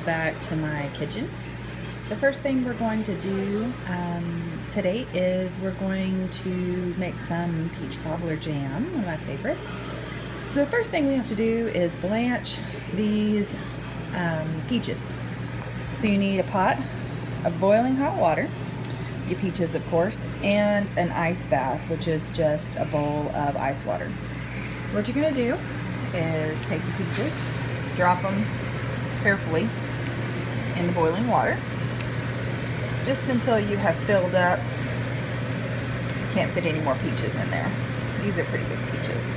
back to my kitchen. The first thing we're going to do today is we're going to make some peach cobbler jam, one of my favorites. So the first thing we have to do is blanch these peaches. So you need a pot of boiling hot water, your peaches of course, and an ice bath, which is just a bowl of ice water. So what you're going to do is take your peaches, drop them carefully in the boiling water, just until you have filled up. Can't fit any more peaches in there. These are pretty big peaches.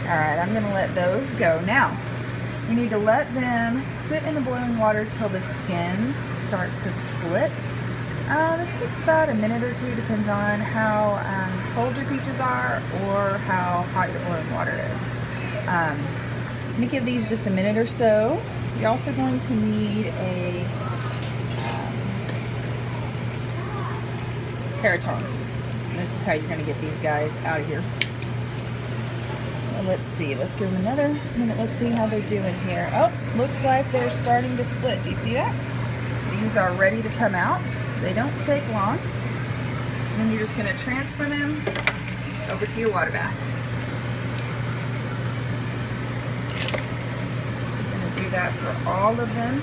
Alright, I'm going to let those go. Now, you need to let them sit in the boiling water till the skins start to split. This takes about a minute or two, depends on how cold your peaches are or how hot your boiling water is. I'm going to give these just a minute or so. You're also going to need a pair of tongs. And this is how you're going to get these guys out of here. So let's see. Let's give them another minute. Let's see how they're doing here. Oh, looks like they're starting to split. Do you see that? These are ready to come out. They don't take long. And then you're just going to transfer them over to your water bath. Do that for all of them.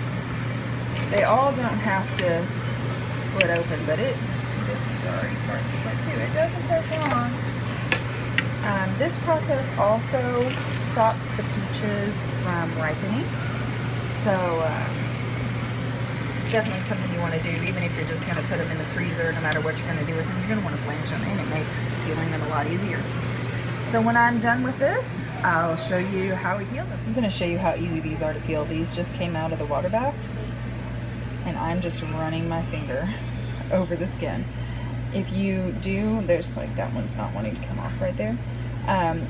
They all don't have to split open, but this one's already starting to split too. It doesn't take long. This process also stops the peaches from ripening, so it's definitely something you want to do, even if you're just going to put them in the freezer. No matter what you're going to do with them, you're going to want to blanch them, and it makes peeling them a lot easier. So when I'm done with this, I'll show you how we peel them. I'm going to show you how easy these are to peel. These just came out of the water bath, and I'm just running my finger over the skin. If you do, there's like that one's not wanting to come off right there.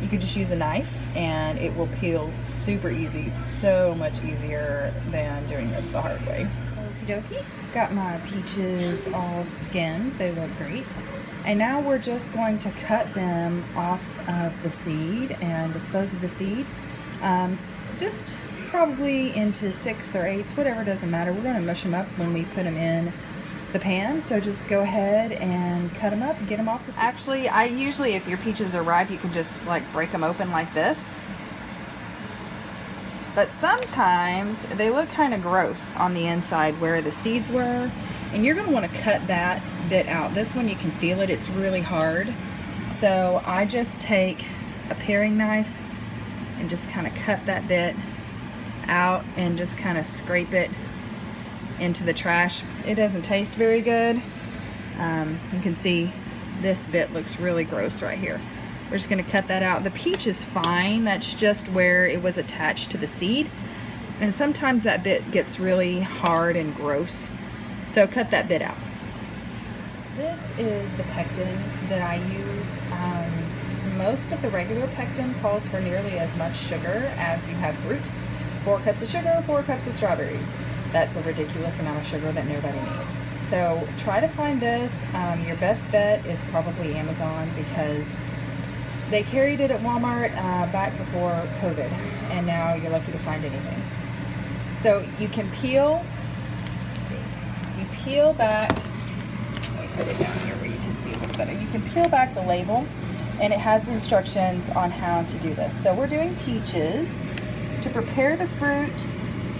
You could just use a knife and it will peel super easy. It's so much easier than doing this the hard way. Okie dokie. Got my peaches all skinned. They look great. And now we're just going to cut them off of the seed and dispose of the seed. Just probably into 1/6 or 1/8, whatever, doesn't matter. We're going to mush them up when we put them in the pan, so just go ahead and cut them up and get them off the seed. Actually, I usually, if your peaches are ripe, you can just like break them open like this. But sometimes they look kind of gross on the inside where the seeds were, and you're going to want to cut that bit out. This one you can feel it, it's really hard. So I just take a paring knife and just kind of cut that bit out and just kind of scrape it into the trash. It doesn't taste very good. You can see this bit looks really gross right here. We're just going to cut that out. The peach is fine. That's just where it was attached to the seed. And sometimes that bit gets really hard and gross. So cut that bit out. This is the pectin that I use. Most of the regular pectin calls for nearly as much sugar as you have fruit. 4 cups of sugar, 4 cups of strawberries. That's a ridiculous amount of sugar that nobody needs. So try to find this. Your best bet is probably Amazon, because they carried it at Walmart back before COVID, and now you're lucky to find anything. So you can peel, let's see, you peel back, let me put it down here where you can see a little better. You can peel back the label, and it has the instructions on how to do this. So we're doing peaches. To prepare the fruit,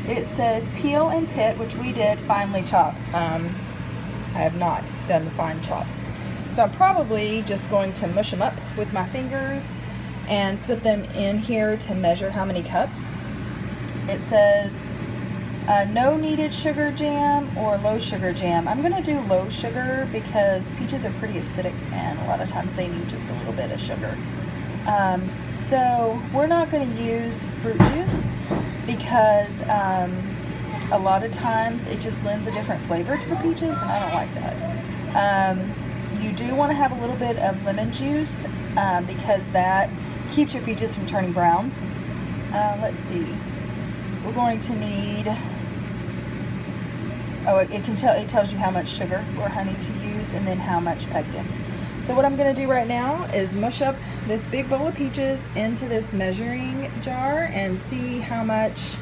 it says peel and pit, which we did finely chop. I have not done the fine chop. So I'm probably just going to mush them up with my fingers and put them in here to measure how many cups. It says no needed sugar jam or low sugar jam. I'm going to do low sugar because peaches are pretty acidic and a lot of times they need just a little bit of sugar. So we're not going to use fruit juice because a lot of times it just lends a different flavor to the peaches, and I don't like that. You do want to have a little bit of lemon juice because that keeps your peaches from turning brown. Let's see. We're going to need, it tells you how much sugar or honey to use and then how much pectin. So what I'm going to do right now is mush up this big bowl of peaches into this measuring jar and see how much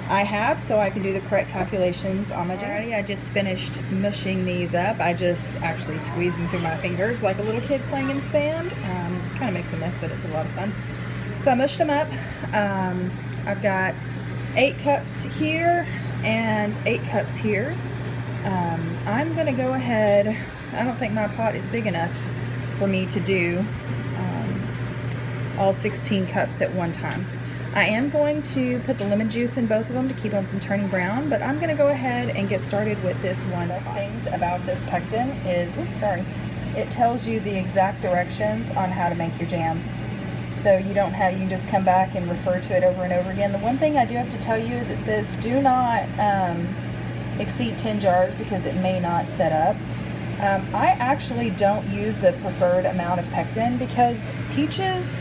I have, so I can do the correct calculations on my jam. I just finished mushing these up. I just actually squeeze them through my fingers like a little kid playing in sand. Kind of makes a mess, but it's a lot of fun. So I mushed them up. I've got 8 cups here and 8 cups here. I'm going to go ahead, I don't think my pot is big enough for me to do all 16 cups at one time. I am going to put the lemon juice in both of them to keep them from turning brown, but I'm going to go ahead and get started with this one. Best things about this pectin is, oops, sorry, it tells you the exact directions on how to make your jam. So you don't have, you can just come back and refer to it over and over again. The one thing I do have to tell you is it says do not exceed 10 jars because it may not set up. I actually don't use the preferred amount of pectin because peaches,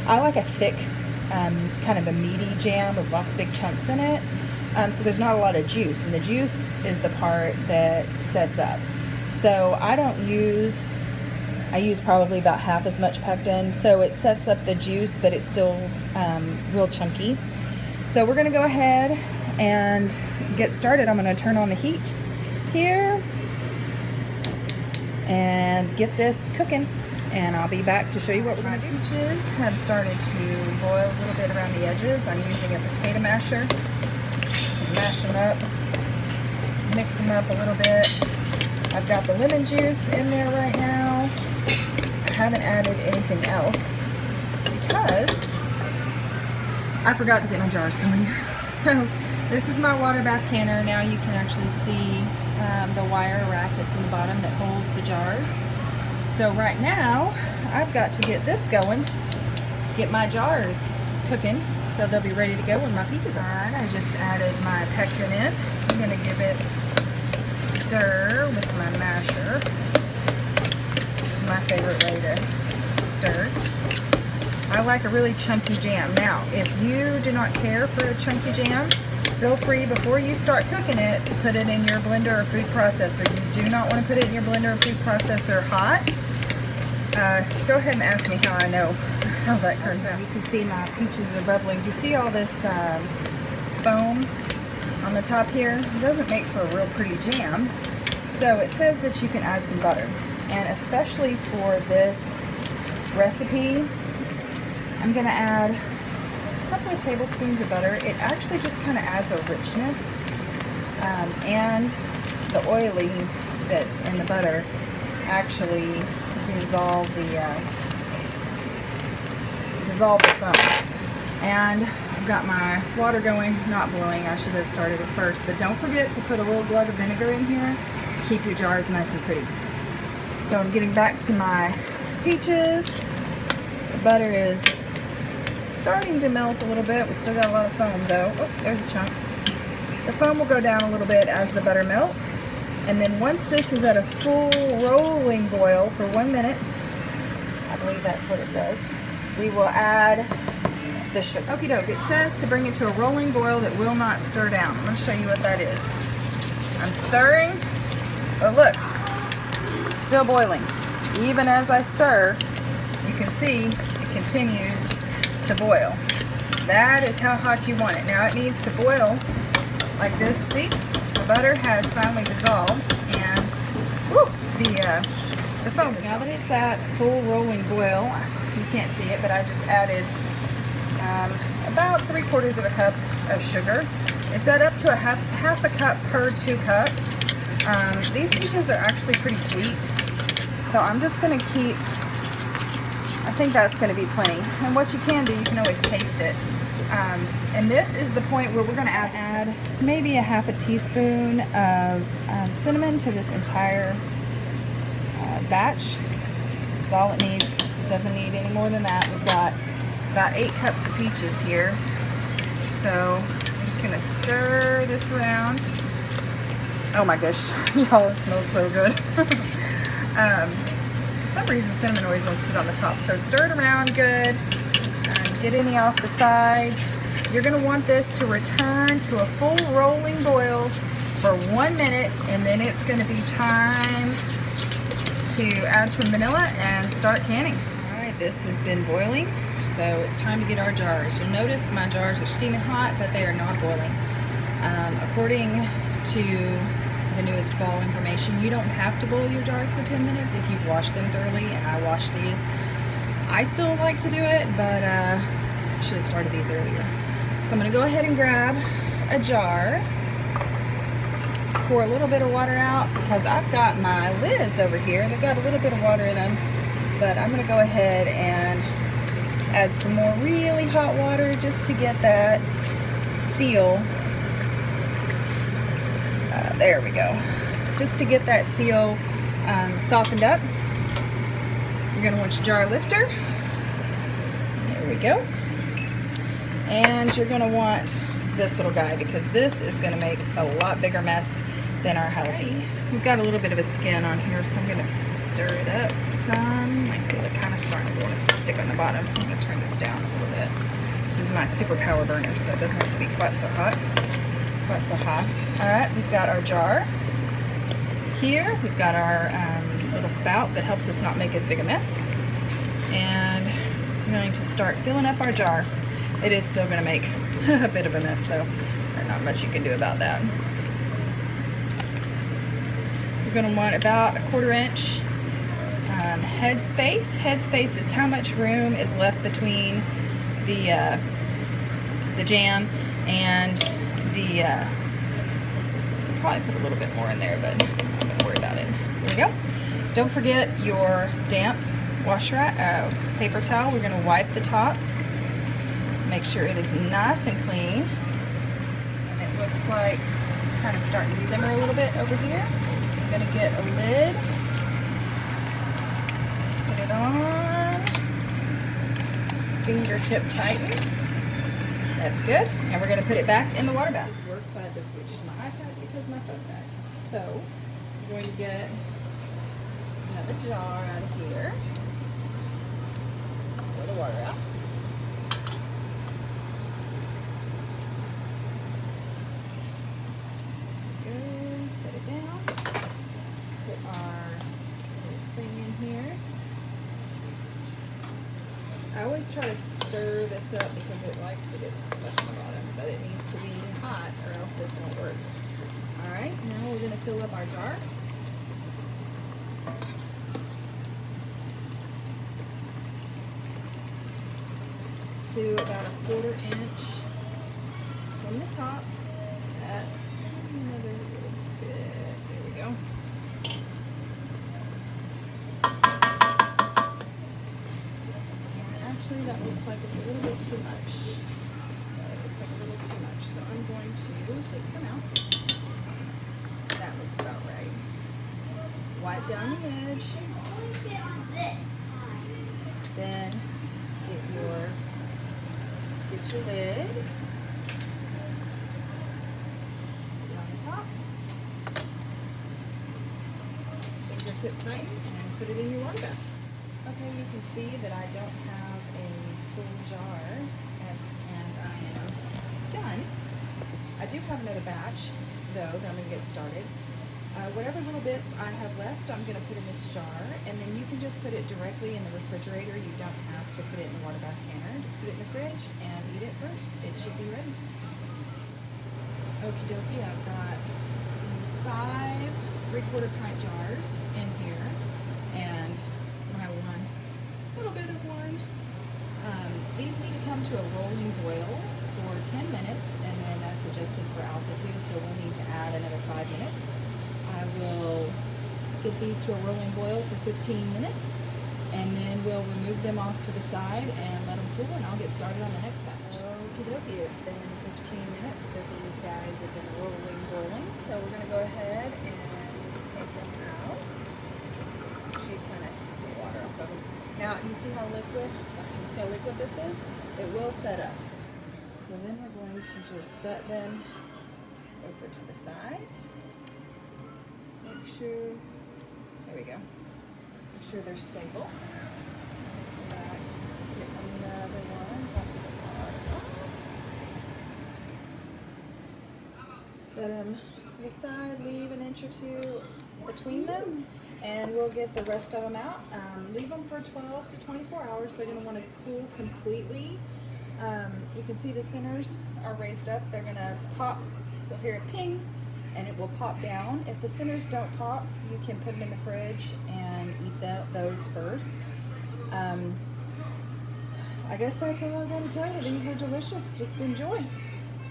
I like a thick, kind of a meaty jam with lots of big chunks in it. So there's not a lot of juice, and the juice is the part that sets up. So I use probably about half as much pectin, so it sets up the juice, but it's still real chunky. So we're gonna go ahead and get started. I'm gonna turn on the heat here and get this cooking, and I'll be back to show you what we're going to do. Peaches have started to boil a little bit around the edges. I'm using a potato masher just to mash them up, mix them up a little bit. I've got the lemon juice in there right now. I haven't added anything else because I forgot to get my jars going. So this is my water bath canner. Now you can actually see the wire rack that's in the bottom that holds the jars. So right now, I've got to get this going, get my jars cooking, so they'll be ready to go when my peaches are. Alright, I just added my pectin in. I'm going to give it a stir with my masher. This is my favorite way to stir. I like a really chunky jam. Now, if you do not care for a chunky jam, feel free, before you start cooking it, to put it in your blender or food processor. You do not want to put it in your blender or food processor hot. Go ahead and ask me how I know how that turns out. You can see my peaches are bubbling. Do you see all this foam on the top here? It doesn't make for a real pretty jam. So it says that you can add some butter. And especially for this recipe, I'm going to add a couple of tablespoons of butter. It actually just kind of adds a richness, and the oily bits in the butter actually dissolve the foam. And I've got my water going, not boiling. I should have started it first, but don't forget to put a little glug of vinegar in here to keep your jars nice and pretty. So I'm getting back to my peaches. The butter is starting to melt a little bit. We still got a lot of foam though. Oh, there's a chunk. The foam will go down a little bit as the butter melts. And then once this is at a full rolling boil for 1 minute, I believe that's what it says, we will add the sugar. Okie doke, it says to bring it to a rolling boil that will not stir down. I'm going to show you what that is. I'm stirring. Oh look, still boiling. Even as I stir, you can see it continues to boil. That is how hot you want it. Now it needs to boil like this. See, the butter has finally dissolved, and woo, the foam is. Now that it's at full rolling boil, you can't see it, but I just added about 3/4 of a cup of sugar. It's set up to a half a cup per 2 cups. These peaches are actually pretty sweet, so I'm just going to keep, I think that's going to be plenty. And what you can do, you can always taste it. And this is the point where we're going to add maybe a half a teaspoon of cinnamon to this entire batch. That's all it needs. It doesn't need any more than that. We've got about 8 cups of peaches here. So I'm just going to stir this around. Oh my gosh, y'all, it smells so good. For some reason, cinnamon always wants to sit on the top. So stir it around good. Get any off the sides. You're going to want this to return to a full rolling boil for 1 minute, and then it's going to be time to add some vanilla and start canning. Alright, this has been boiling, so it's time to get our jars. You'll notice my jars are steaming hot, but they are not boiling. According to the newest bowl information, you don't have to boil your jars for 10 minutes if you've washed them thoroughly, and I washed these. I still like to do it, but should have started these earlier. So I'm going to go ahead and grab a jar, pour a little bit of water out because I've got my lids over here and they've got a little bit of water in them, but I'm going to go ahead and add some more really hot water just to get that seal. There we go. Just to get that seal softened up. You're going to want your jar lifter. There we go. And you're going to want this little guy because this is going to make a lot bigger mess than our healthy. We've got a little bit of a skin on here, so I'm going to stir it up some. I feel it kind of starting to want to stick on the bottom, so I'm going to turn this down a little bit. This is my super power burner, so it doesn't have to be quite so hot. Quite so hot. Alright, we've got our jar here. We've got our little spout that helps us not make as big a mess. And I'm going to start filling up our jar. It is still going to make a bit of a mess though. There's not much you can do about that. You're going to want about a 1/4 inch head space. Head space is how much room is left between the jam and the probably put a little bit more in there, but I'm not going to worry about it. There we go. Don't forget your damp paper towel. We're going to wipe the top. Make sure it is nice and clean. And it looks like kind of starting to simmer a little bit over here. I'm going to get a lid. Put it on. Fingertip tighten. That's good. And we're going to put it back in the water bath. This works. I had to switch to my iPad because my phone died. So I'm going to get another jar out of here. Pour the water out. Set it down. Put our little thing in here. I always try to stir this up because it likes to get stuck on the bottom, but it needs to be hot or else this won't work. Alright, now we're going to fill up our jar. To about a 1/4 inch from the top. That's another little bit. There we go. Actually, that looks like it's a little bit too much. So it looks like a little too much. So I'm going to take some out. That looks about right. Wipe down the edge. Then get your lid. Put it on the top. Fingertip tighten and put it in your water bath. Okay, you can see that I don't have a full jar and I am done. I do have another batch though that I'm going to get started. Whatever little bits I have left, I'm going to put in this jar, and then you can just put it directly in the refrigerator. You don't have to put it in the water bath canner. Just put it in the fridge and eat it first. It should be ready. Okie dokie, I've got some 5 3/4 pint jars in here, and my one little bit of one. These need to come to a rolling boil for 10 minutes, and then that's adjusted for altitude, so we'll need to add another 5 minutes. I will get these to a rolling boil for 15 minutes, and then we'll remove them off to the side and let them cool, and I'll get started on the next batch. Okie dokie, it's been 15 minutes that these guys have been boiling, so we're going to go ahead and take them out. Actually, kind of get water off of them. Now, you see how liquid? Sorry, you see how liquid this is? It will set up. So then we're going to just set them over to the side. Make sure, there we go. Make sure they're stable. Back, get another one. Set them to the side, leave an inch or 2 between them, and we'll get the rest of them out. Leave them for 12 to 24 hours. They're going to want to cool completely. You can see the centers are raised up. They're going to pop you'll hear a ping and it will pop down. If the centers don't pop, you can put them in the fridge and eat those first. I guess that's all I've got to tell you. These are delicious. Just enjoy.